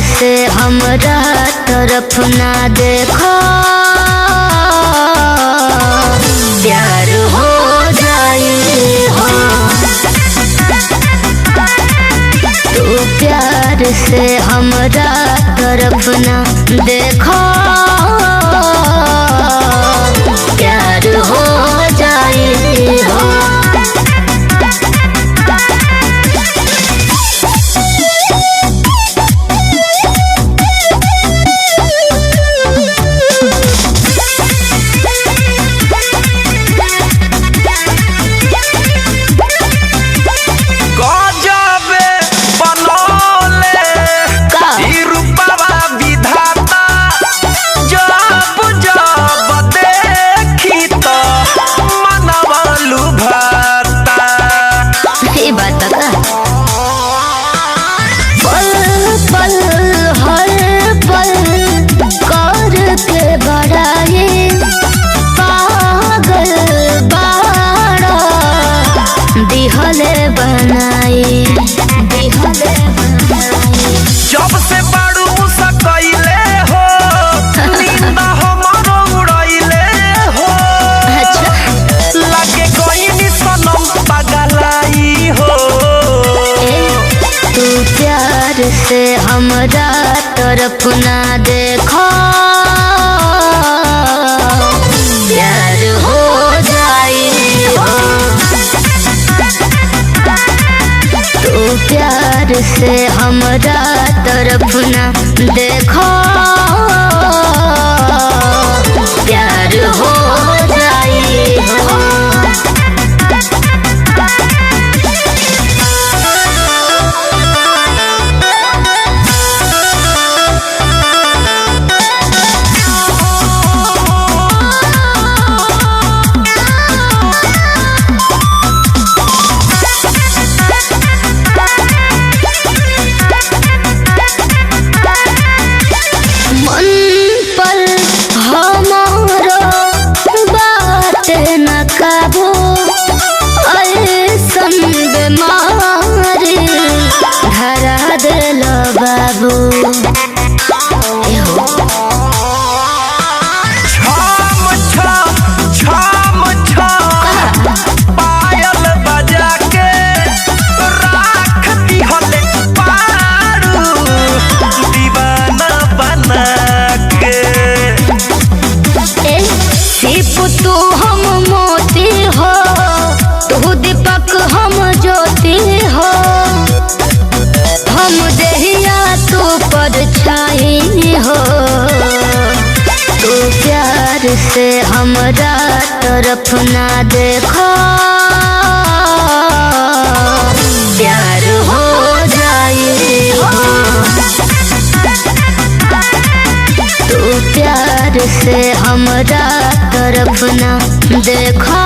से हमरा तरफ ना देखो, प्यार हो जाए हो। तू प्यार से हमरा तरफ ना देखो, प्यार हो जाए हो। जब से बड़ू सकैले हो, नींद हमारो उड़ैले हो। लगे कोई सनम पगलाई हो। तू प्यार से हमरा तरफ ना देखो, प्यार हो जाए हो। तू प्यार से हमरा तरफ ना देखो, प्यार हो जाए हो। काबू ऐसन बीमारी धरा दिल बाबू। पायल बजा के राख दिहले पारू, दीवाना बना के। सिर्फ तू हम मोती हो, तू दीपक हम ज्योति हो। हम देहिया तू परछाई हो। तू प्यार से हमरा तरफ ना देखो, प्यार हो जाए हो। तू प्यार से हमरा तरफ ना देखो।